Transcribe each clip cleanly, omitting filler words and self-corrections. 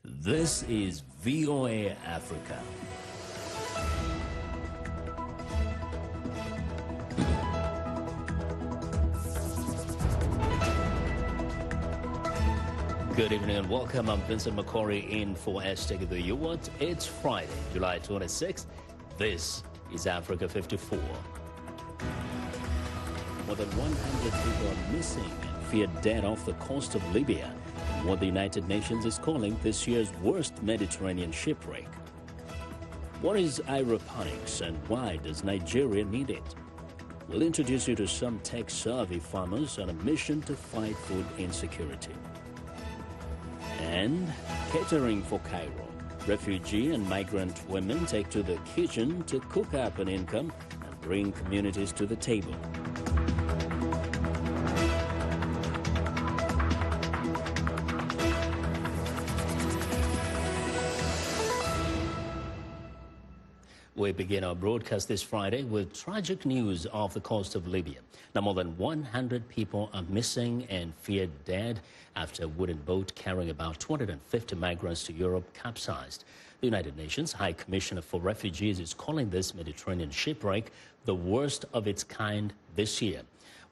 This is VOA Africa. Good evening and welcome. I'm Vincent McCory in for Hashtag the U-What. It's Friday, July 26th. This is Africa 54. More than 100 people are missing and feared dead off the coast of Libya, in what the United Nations is calling this year's worst Mediterranean shipwreck. What is aeroponics and why does Nigeria need it? We'll introduce you to some tech-savvy farmers on a mission to fight food insecurity. And catering for Cairo. Refugee and migrant women take to the kitchen to cook up an income and bring communities to the table. We begin our broadcast this Friday with tragic news off the coast of Libya. Now, more than 100 people are missing and feared dead after a wooden boat carrying about 250 migrants to Europe capsized. The United Nations High Commissioner for Refugees is calling this Mediterranean shipwreck the worst of its kind this year.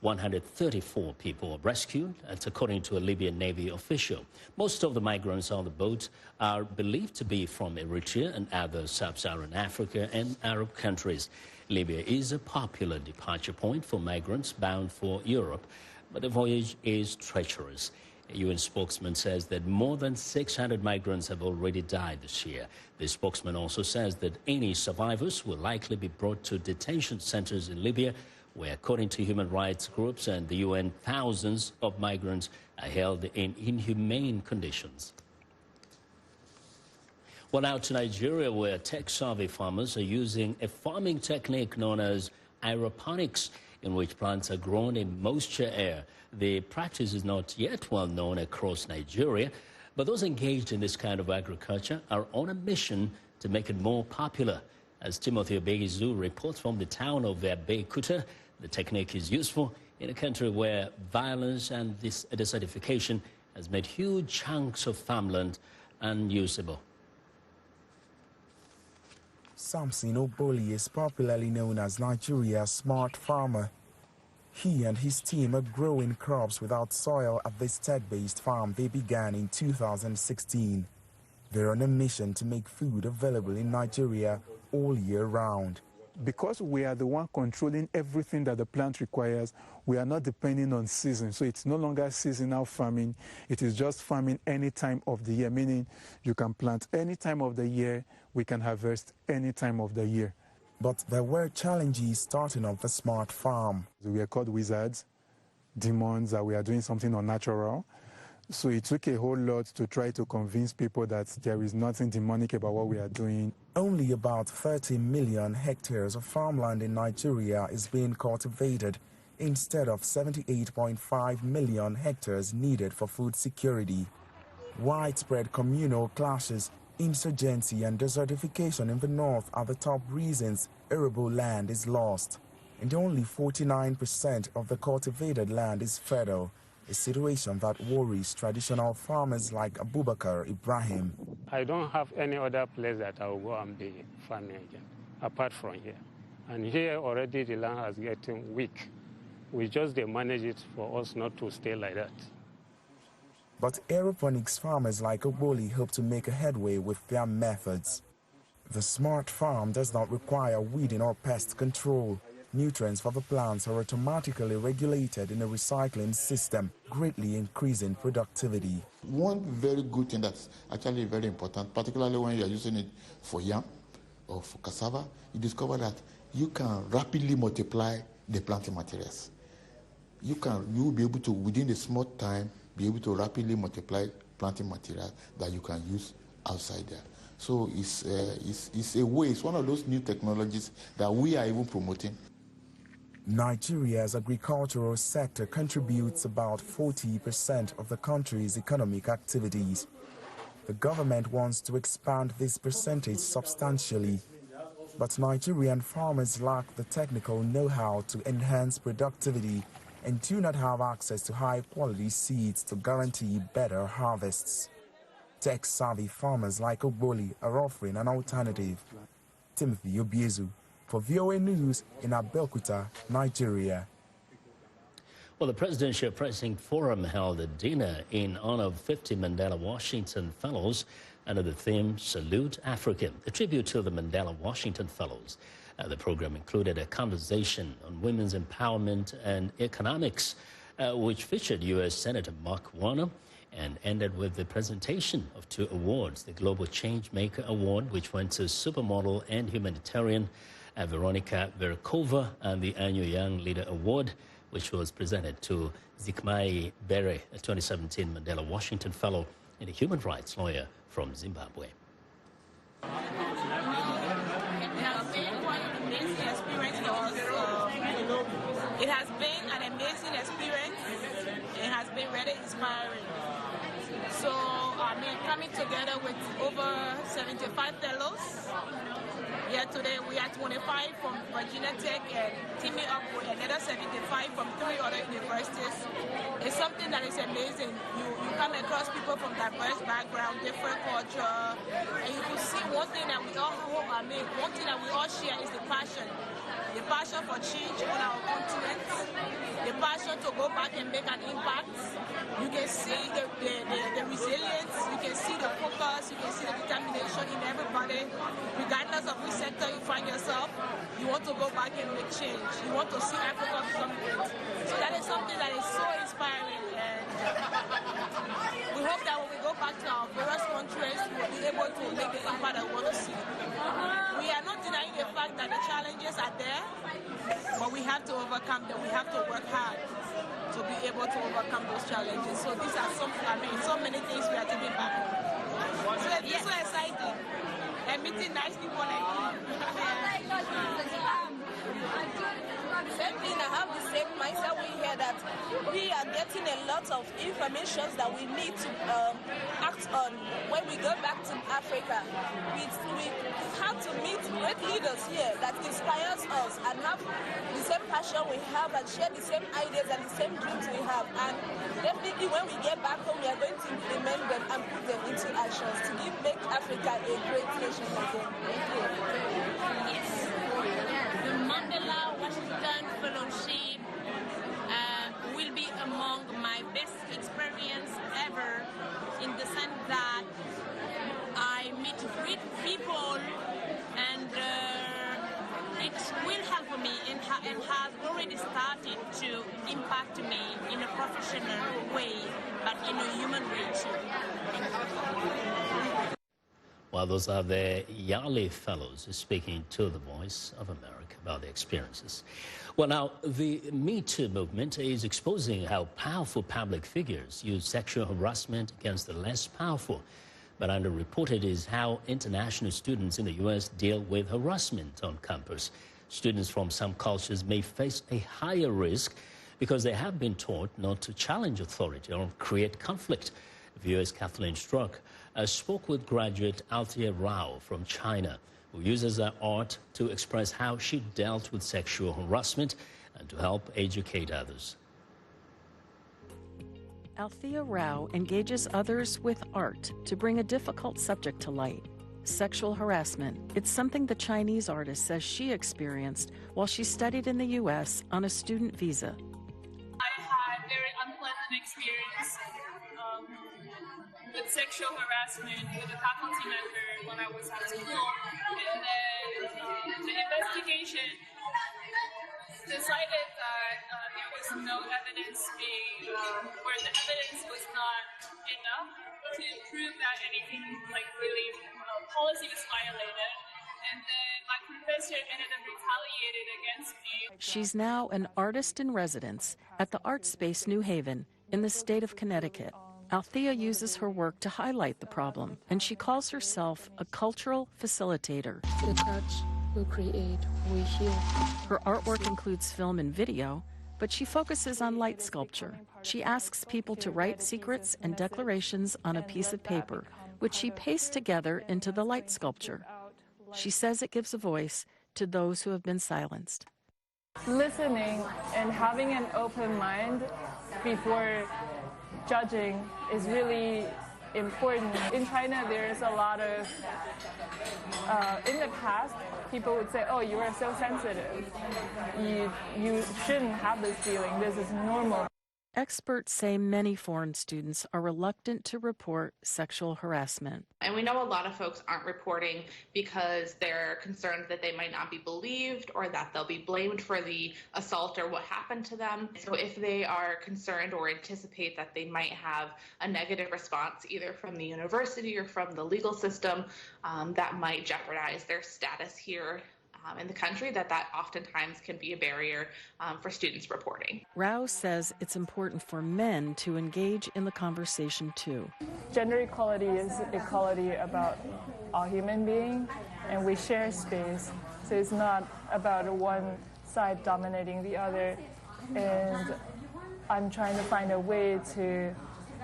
134 people were rescued, that's according to a Libyan Navy official. Most of the migrants on the boat are believed to be from Eritrea and other sub-Saharan Africa and Arab countries. Libya is a popular departure point for migrants bound for Europe, but the voyage is treacherous. A UN spokesman says that more than 600 migrants have already died this year. The spokesman also says that any survivors will likely be brought to detention centers in Libya, where, according to human rights groups and the UN, thousands of migrants are held in inhumane conditions. Well, now to Nigeria, where tech-savvy farmers are using a farming technique known as aeroponics, in which plants are grown in moisture air. The practice is not yet well known across Nigeria, but those engaged in this kind of agriculture are on a mission to make it more popular. As Timothy Obegizu reports from the town of Abeokuta, the technique is useful in a country where violence and desertification has made huge chunks of farmland unusable. Samson Oboli is popularly known as Nigeria's smart farmer. He and his team are growing crops without soil at this tech-based farm they began in 2016. They're on a mission to make food available in Nigeria all year round. Because we are the one controlling everything that the plant requires, we are not depending on season. So it's no longer seasonal farming. It is just farming any time of the year, meaning you can plant any time of the year, we can harvest any time of the year. But there were challenges starting off the smart farm. We are called wizards, demons, that we are doing something unnatural. So it took a whole lot to try to convince people that there is nothing demonic about what we are doing. Only about 30 million hectares of farmland in Nigeria is being cultivated, instead of 78.5 million hectares needed for food security. Widespread communal clashes, insurgency and desertification in the north are the top reasons arable land is lost, and only 49% of the cultivated land is fertile. A situation that worries traditional farmers like Abubakar Ibrahim. I don't have any other place that I will go and be farming again, apart from here. And here already the land has getting weak. We just manage it for us not to stay like that. But aeroponics farmers like Oboli hope to make a headway with their methods. The smart farm does not require weeding or pest control. Nutrients for the plants are automatically regulated in a recycling system, greatly increasing productivity. One very good thing that's actually very important, particularly when you're using it for yam or for cassava, you discover that you can rapidly multiply the planting materials. You will be able to, within a small time, be able to rapidly multiply planting material that you can use outside there. So it's a way, it's one of those new technologies that we are even promoting. Nigeria's agricultural sector contributes about 40% of the country's economic activities. The government wants to expand this percentage substantially, but Nigerian farmers lack the technical know-how to enhance productivity and do not have access to high-quality seeds to guarantee better harvests. Tech-savvy farmers like Ogboli are offering an alternative. Timothy Obiezu for VOA News in Abeokuta, Nigeria. Well, the Presidential Pressing Forum held a dinner in honor of 50 Mandela Washington Fellows under the theme Salute Africa, a tribute to the Mandela Washington Fellows. The program included a conversation on women's empowerment and economics, which featured U.S. Senator Mark Warner, and ended with the presentation of 2 awards, the Global Changemaker Award, which went to supermodel and humanitarian Veronica Verkova, and the annual Young Leader Award, which was presented to Zikmai Bere, a 2017 Mandela Washington Fellow and a human rights lawyer from Zimbabwe. It has been quite an amazing experience for us. It has been an amazing experience. It has been really inspiring. So, coming together with over 75 fellows. Here today we are 25 from Virginia Tech and teaming up with another 75 from 3 other universities. It's something that is amazing. You come across people from diverse backgrounds, different culture, and you can see one thing that we all share is the passion. The passion for change on our continent, the passion to go back and make an impact. You can see the resilience, you can see the focus, you can see the determination in everybody. Regardless of which sector you find yourself, you want to go back and make change. You want to see Africa become great. So that is something that is so inspiring. And we hope that when we go back to our various countries, we will be able to make the impact that we want to see. We are not denying the fact that the challenges are there, but we have to overcome them. We have to work hard to be able to overcome those challenges. So these are so many things we are taking back. So it's so exciting. And meeting nice people like you. Same thing, I have the same mindset. We hear that we are getting a lot of information that we need to act on when we go back to Africa. We have to meet great leaders here that inspires us and have the same passion we have and share the same ideas and the same dreams we have. And definitely when we get back home, we are going to implement them and put them into action to make Africa a great nation again. Thank you. Yes. The Mandela Washington Fellowship will be among my best experience ever, in the sense that I meet great people and it will help me and has already started to impact me in a professional way, but in a human way too. Well, those are the Yali Fellows speaking to the Voice of America about their experiences. Well, now, the Me Too movement is exposing how powerful public figures use sexual harassment against the less powerful. But underreported is how international students in the U.S. deal with harassment on campus. Students from some cultures may face a higher risk because they have been taught not to challenge authority or create conflict. VOA's Kathleen Struck spoke with graduate Althea Rao from China, who uses her art to express how she dealt with sexual harassment and to help educate others. Althea Rao engages others with art to bring a difficult subject to light. Sexual harassment. It's something the Chinese artist says she experienced while she studied in the U.S. on a student visa. I had a very unpleasant experience with sexual harassment with a faculty member when I was at school. And then the investigation decided that there was no evidence or the evidence was not enough to prove that anything really policy was violated. And then my professor ended up retaliated against me. She's now an artist in residence at the Art Space New Haven in the state of Connecticut. Althea uses her work to highlight the problem, and she calls herself a cultural facilitator. We touch, we create, we heal. Her artwork includes film and video, but she focuses on light sculpture. She asks people to write secrets and declarations on a piece of paper, which she pastes together into the light sculpture. She says it gives a voice to those who have been silenced. Listening and having an open mind before judging is really important. In China, there's a lot of, in the past, people would say, oh, you are so sensitive. You shouldn't have this feeling. This is normal. Experts say many foreign students are reluctant to report sexual harassment. And we know a lot of folks aren't reporting because they're concerned that they might not be believed or that they'll be blamed for the assault or what happened to them. So if they are concerned or anticipate that they might have a negative response either from the university or from the legal system, that might jeopardize their status here in the country, that oftentimes can be a barrier for students reporting. Rao says it's important for men to engage in the conversation too. Gender equality is equality about all human beings, and we share space. So it's not about one side dominating the other. And I'm trying to find a way to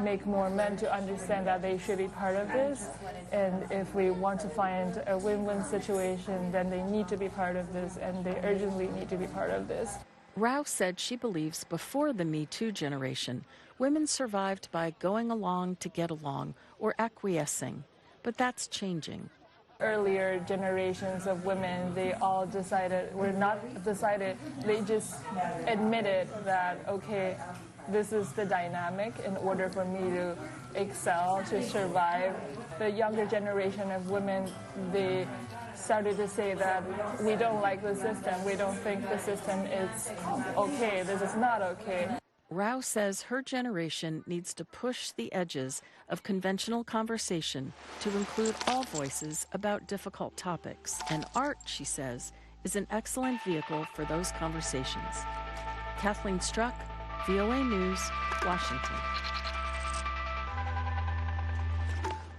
make more men to understand that they should be part of this. And if we want to find a win-win situation, then they need to be part of this, and they urgently need to be part of this. Rao said she believes before the Me Too generation, women survived by going along to get along or acquiescing. But that's changing. Earlier generations of women, they all they just admitted that, okay, this is the dynamic in order for me to excel, to survive. The younger generation of women, they started to say that we don't like the system, we don't think the system is okay, this is not okay. Rao says her generation needs to push the edges of conventional conversation to include all voices about difficult topics. And art, she says, is an excellent vehicle for those conversations. Kathleen Struck, VOA News, Washington.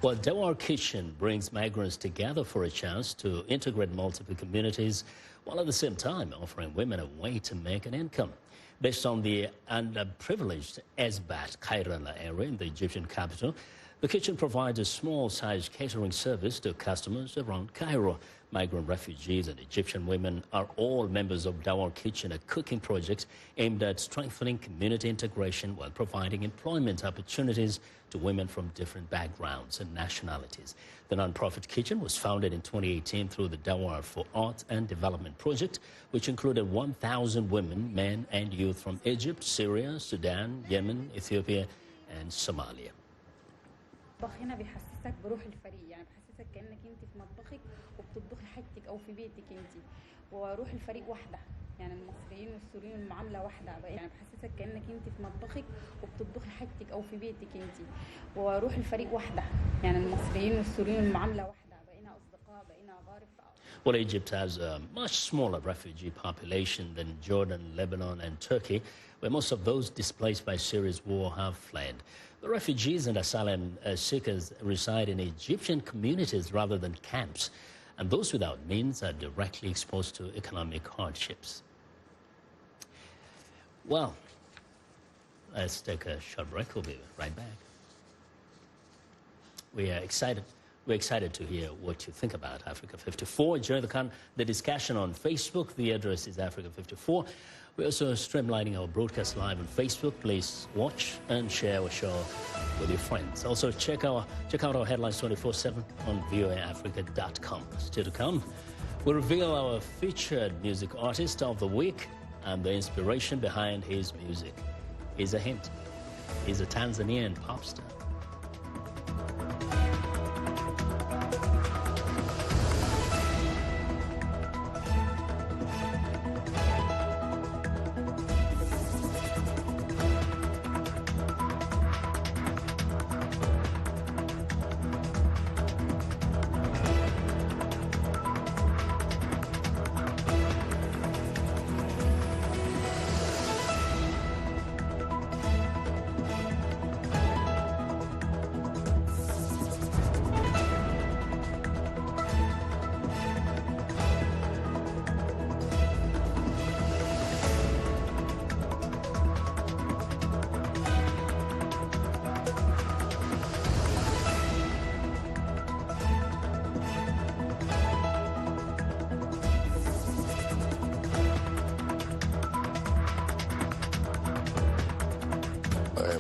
Well, Dawar Kitchen brings migrants together for a chance to integrate multiple communities, while at the same time offering women a way to make an income. Based on the underprivileged Esbat Kairala area in the Egyptian capital, the kitchen provides a small-sized catering service to customers around Cairo. Migrant refugees and Egyptian women are all members of Dawar Kitchen, a cooking project aimed at strengthening community integration while providing employment opportunities to women from different backgrounds and nationalities. The non-profit kitchen was founded in 2018 through the Dawar for Art and Development project, which included 1,000 women, men and youth from Egypt, Syria, Sudan, Yemen, Ethiopia and Somalia. الطبخ هنا بيحسسك بروح الفريق، يعني بيحسسك كأنك انت في مطبخك وبتطبخي حاجتك او في بيتك انت، وروح الفريق واحده، يعني المصريين والسوريين المعامله واحده، يعني بيحسسك كأنك انت في مطبخك وبتطبخي حاجتك او في بيتك انت، وروح الفريق واحده، يعني المصريين والسوريين المعامله واحده، بقينا اصدقاء، بقينا اغارب. Well, Egypt has a much smaller refugee population than Jordan, Lebanon and Turkey, where most of those displaced by Syria's war have fled. The refugees and asylum seekers reside in Egyptian communities rather than camps, and those without means are directly exposed to economic hardships. Well, let's take a short break. We'll be right back. We're excited to hear what you think about Africa 54. Join the discussion on Facebook. The address is Africa 54. We're also streamlining our broadcast live on Facebook. Please watch and share our show with your friends. Also, check out our headlines 24/7 on voaafrica.com. Still to come, we'll reveal our featured music artist of the week and the inspiration behind his music. Here's a hint. He's a Tanzanian pop star.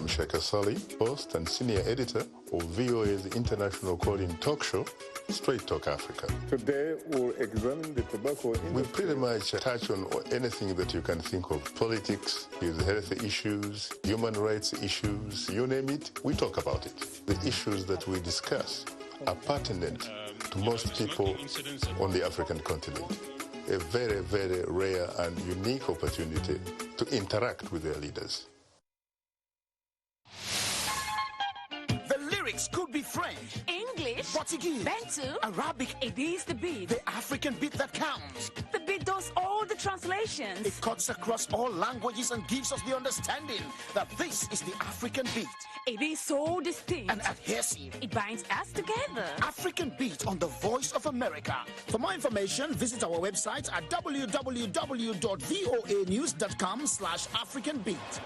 I'm Sheikha Sali, host and senior editor of VOA's international calling talk show, Straight Talk Africa. Today, we'll examine the tobacco industry. We pretty much touch on anything that you can think of. Politics, health issues, human rights issues, you name it, we talk about it. The issues that we discuss are pertinent to most people on the African continent. A very, very rare and unique opportunity to interact with their leaders. The lyrics could be French, English, Portuguese, Bantu, Arabic. It is the beat. The African beat that counts. The beat does all the translations. It cuts across all languages and gives us the understanding that this is the African beat. It is so distinct and adhesive. It binds us together. African Beat on the Voice of America. For more information, visit our website at www.voanews.com/AfricanBeat.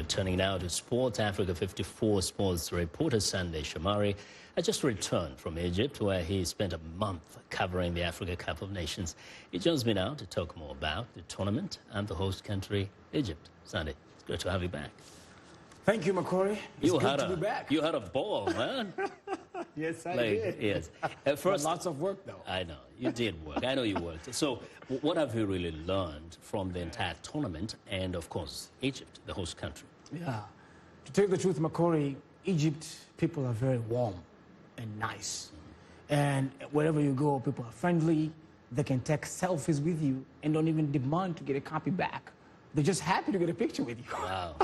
Turning now to Sports Africa 54 sports reporter Sunday Shomari has just returned from Egypt, where he spent a month covering the Africa Cup of Nations. He joins me now to talk more about the tournament and the host country, Egypt. Sunday, it's good to have you back. Thank you, Makori. It's good to be back. You had a ball, man. Yes, I did. Yes. First, lots of work, though. I know. You did work. I know you worked. So what have you really learned from the entire tournament and, of course, Egypt, the host country? Yeah. To tell you the truth, Makori, Egypt people are very warm and nice. And wherever you go, people are friendly. They can take selfies with you and don't even demand to get a copy back. They're just happy to get a picture with you. Wow.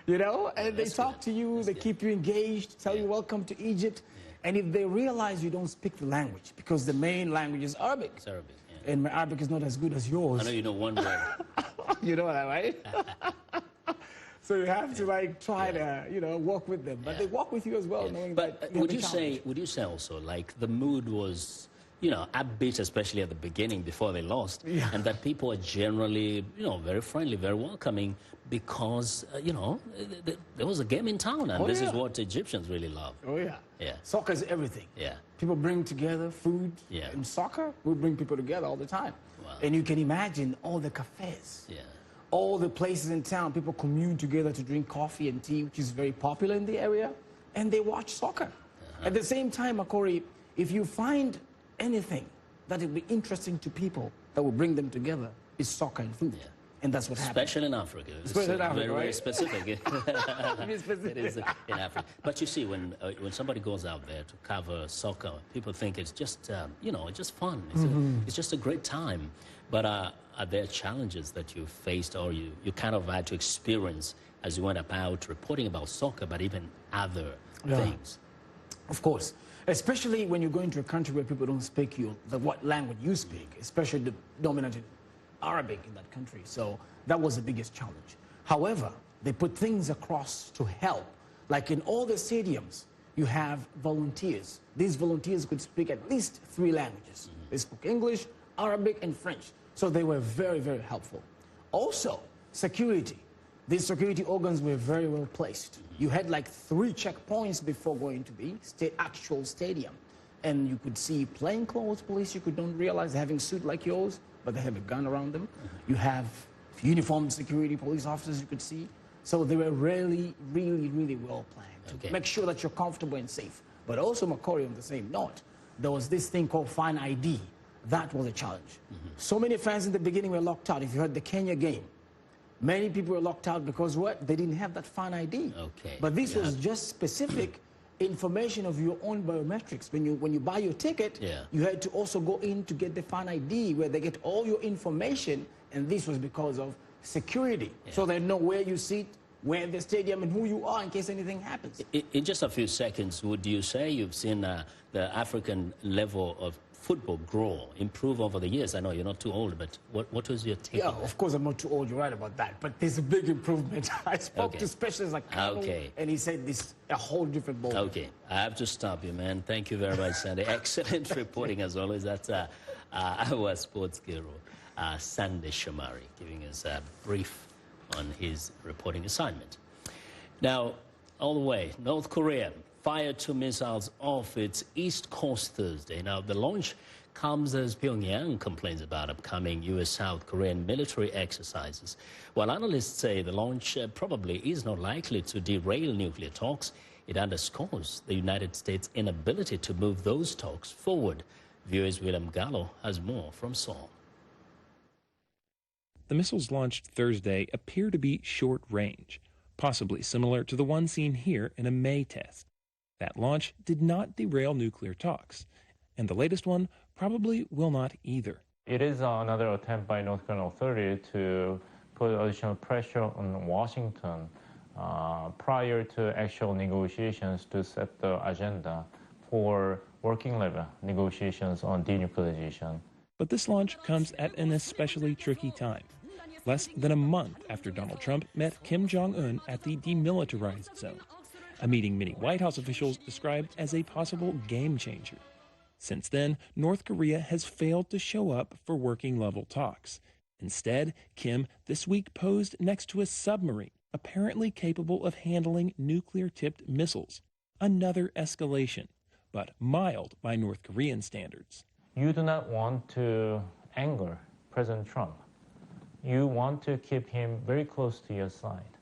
You know, and they talk to you, they keep you engaged, tell you welcome to Egypt. And if they realize you don't speak the language, because the main language is Arabic. It's Arabic, and my Arabic is not as good as yours. I know you know one word. You know that, right? So you have to try to, walk with them. But they walk with you as well, knowing but that would you say also, the mood was, upbeat, especially at the beginning before they lost, and that people are generally, very friendly, very welcoming because, there was a game in town, and this is what Egyptians really love. Oh, yeah. Yeah. Soccer is everything. Yeah. People bring together food. Yeah. And soccer, we bring people together all the time. Wow. And you can imagine all the cafes. Yeah. All the places in town, people commune together to drink coffee and tea, which is very popular in the area, and they watch soccer. At the same time, Makori, if you find anything that will be interesting to people that will bring them together, it's soccer and food. Yeah. And that's what happens. Especially in Africa. Especially in Africa, very, right? very specific. Specific. It is in Africa. But you see, when somebody goes out there to cover soccer, people think it's just, it's just fun. It's just a great time. But are there challenges that you faced or you kind of had to experience as you went about reporting about soccer, but even other things? Of course. Especially when you go into a country where people don't speak what language you speak, especially the dominant Arabic in that country. So that was the biggest challenge. However, they put things across to help. Like in all the stadiums, you have volunteers. These volunteers could speak at least 3 languages. They spoke English, Arabic, and French. So they were very, very helpful. Also, security. These security organs were very well placed. You had 3 checkpoints before going to the actual stadium. And you could see plainclothes police. You don't realize they're having suit like yours, but they have a gun around them. You have uniformed security police officers you could see. So they were really, really, really well planned to make sure that you're comfortable and safe. But also, Makori, on the same note, there was this thing called Fan ID. That was a challenge. So many fans in the beginning were locked out. If you heard the Kenya game, many people were locked out because what? They didn't have that Fan ID. Okay. But this was just specific information of your own biometrics. When you buy your ticket, you had to also go in to get the Fan ID where they get all your information, and this was because of security. So they know where you sit, where in the stadium, and who you are in case anything happens. In just a few seconds, would you say you've seen the African level of football improve over the years? I know you're not too old, but what was your take on that? Of course I'm not too old, you're right about that, but there's a big improvement. I spoke to specialists like Carlo, and he said this a whole different ball. Okay, I have to stop you, man. Thank you very much, Sandy. Excellent reporting as always. That's our sports guru, Sandy Shomari, giving us a brief on his reporting assignment. Now, All the way, North Korea fired 2 missiles off its east coast Thursday. Now, the launch comes as Pyongyang complains about upcoming U.S.-South Korean military exercises. While analysts say the launch probably is not likely to derail nuclear talks, it underscores the United States' inability to move those talks forward. VOA's William Gallo has more from Seoul. The missiles launched Thursday appear to be short range, possibly similar to the one seen here in a May test. That launch did not derail nuclear talks, and the latest one probably will not either. It is another attempt by North Korean authority to put additional pressure on Washington prior to actual negotiations to set the agenda for working level negotiations on denuclearization. But this launch comes at an especially tricky time, less than a month after Donald Trump met Kim Jong-un at the demilitarized zone, a meeting many White House officials described as a possible game changer. Since then, North Korea has failed to show up for working-level talks. Instead, Kim this week posed next to a submarine apparently capable of handling nuclear-tipped missiles. Another escalation, but mild by North Korean standards. You do not want to anger President Trump. You want to keep him very close to your side.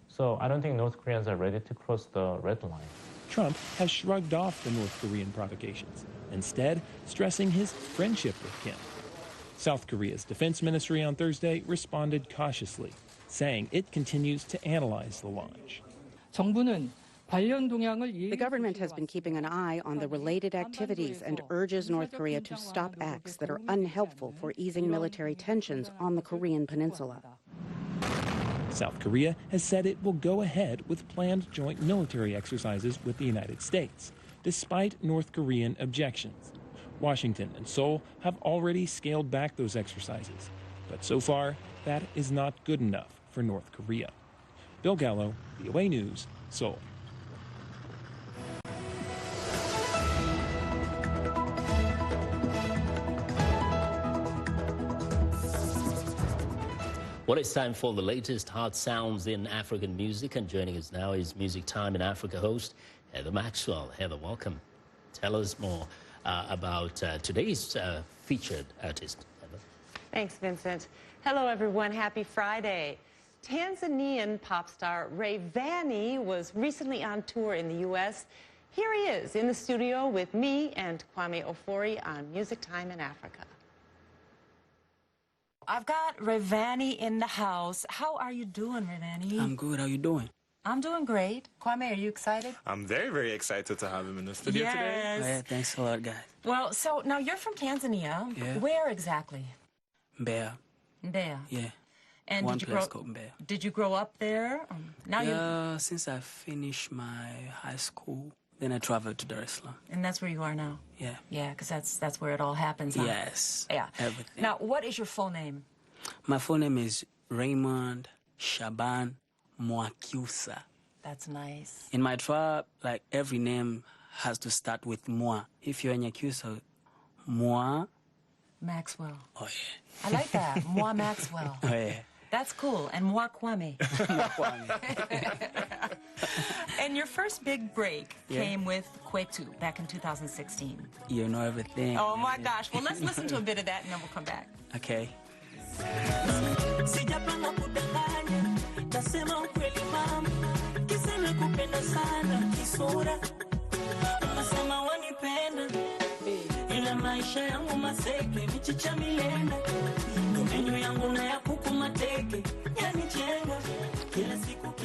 So I don't think North Koreans are ready to cross the red line. Trump has shrugged off the North Korean provocations, instead stressing his friendship with Kim. South Korea's defense ministry on Thursday responded cautiously, saying it continues to analyze the launch. The government has been keeping an eye on the related activities and urges North Korea to stop acts that are unhelpful for easing military tensions on the Korean peninsula. South Korea has said it will go ahead with planned joint military exercises with the United States, despite North Korean objections. Washington and Seoul have already scaled back those exercises, but so far, that is not good enough for North Korea. Bill Gallo, VOA News, Seoul. Well, it's time for the latest hot sounds in African music, and joining us now is Music Time in Africa host Heather Maxwell. Heather, welcome. Tell us more about today's featured artist. Heather. Thanks, Vincent. Hello, everyone. Happy Friday. Tanzanian pop star Rayvanny was recently on tour in the U.S. Here he is in the studio with me and Kwame Ofori on Music Time in Africa. I've got Rayvanny in the house. How are you doing, Rayvanny? I'm good. How you doing? I'm doing great. Kwame, are you excited? I'm very, very excited to have him in the studio today. Yes. Yeah, thanks a lot, guys. Well, so now you're from Tanzania. Yeah. Where exactly? Mbeya. Mbeya. Yeah. And One place called Mbeya. Did you grow up there? Yeah, since I finished my high school, then I traveled to Dar es Salaam. And that's where you are now? Yeah. Yeah, because that's where it all happens, huh? Yes. Yeah. Everything. Now, what is your full name? My full name is Raymond Shaban Mwakyusa. That's nice. In my tribe, like every name has to start with Mwa. If you're in Nyakyusa, Mwa Maxwell. Oh, yeah. I like that. Mwa Maxwell. Oh, yeah. That's cool. And Mwa Kwame. And your first big break came with Kwetu back in 2016. You know everything. Oh, my gosh. Well, let's listen to a bit of that, and then we'll come back. Okay.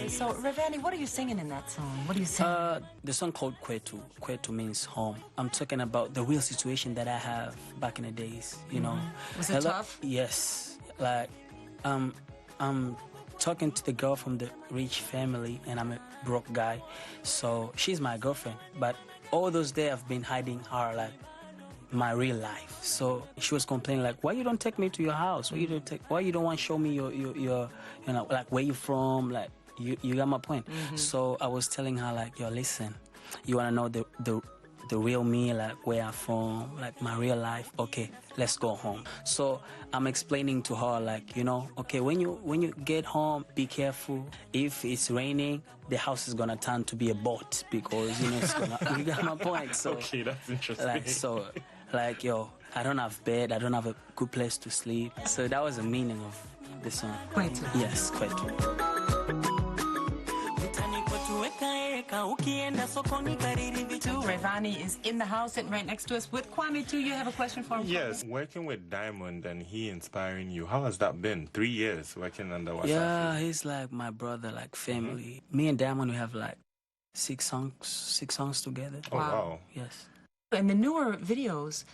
So, Rayvanny, what are you singing in that song? What are you singing? The song called Kwetu. Kwetu means home. I'm talking about the real situation that I have back in the days, you know. Was it tough? Yes. Like, I'm talking to the girl from the rich family, and I'm a broke guy. So she's my girlfriend. But all those days I've been hiding her, like, my real life. So she was complaining, like, why you don't take me to your house? Why you don't want to show me your you know, like, where you from? Like, you got my point. So I was telling her, like, yo, listen, you want to know the real me, like where I'm from, like my real life. Okay, let's go home. So I'm explaining to her, like, you know, okay, when you get home, be careful. If it's raining, the house is gonna turn to be a boat because, you know, it's gonna. You got my point. So okay, that's interesting. Like, yo, I don't have bed. I don't have a good place to sleep. So that was the meaning of the song. Kwetu. Yes, Kwetu. Rayvanny is in the house, sitting right next to us with Kwame too. You have a question for him? Yes, working with Diamond and he inspiring you. How has that been? 3 years working under Wasafi? Yeah, he's like my brother, like family. Me and Diamond, we have like 6 songs together. Oh wow! Yes. And the newer videos,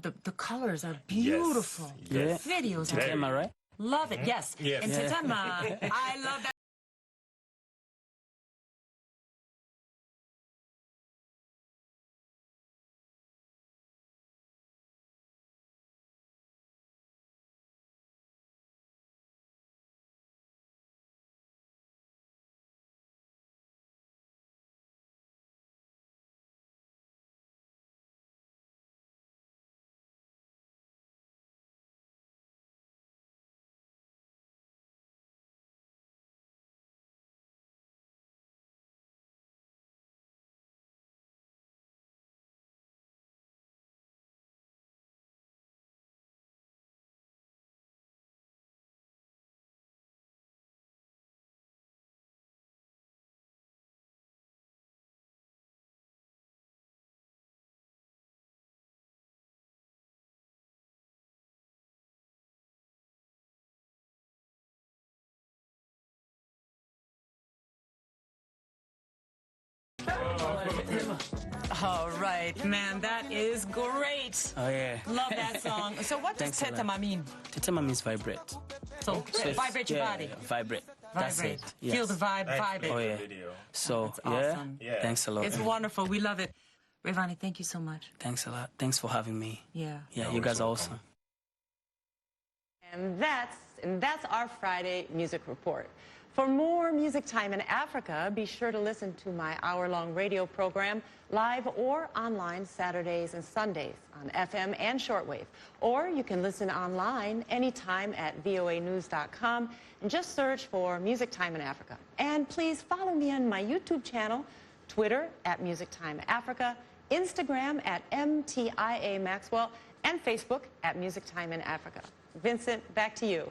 the colors are beautiful. Yes. The videos are Tetema, right? Love it. Yes. Yes. And Tetema, I love that. All right, man, that is great. Oh, yeah. Love that song. So what does Tetema mean? Tetema means vibrate. So vibrate your body. Yeah, vibrate. That's Vibrate. it. Yes. Feel the vibe, vibe it. Oh, yeah. So, That's awesome. Thanks a lot. It's wonderful. We love it. Rayvanny, thank you so much. Thanks a lot. Thanks for having me. Yeah. Yeah, you guys are awesome. And that's our Friday Music Report. For more Music Time in Africa, be sure to listen to my hour-long radio program, live or online Saturdays and Sundays on FM and shortwave. Or you can listen online anytime at voanews.com and just search for Music Time in Africa. And please follow me on my YouTube channel, Twitter at Music Time Africa, Instagram at MTIA Maxwell, and Facebook at Music Time in Africa. Vincent, back to you.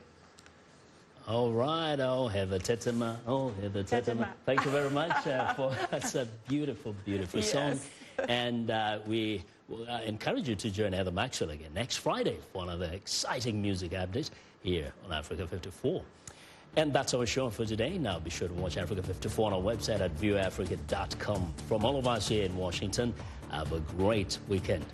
All right, oh, Heather Tetema, oh, Heather Tetema. Thank you very much for that's a beautiful, beautiful song. And we encourage you to join Heather Maxwell again next Friday for another exciting music update here on Africa 54. And that's our show for today. Now be sure to watch Africa 54 on our website at viewafrica.com. From all of us here in Washington, have a great weekend.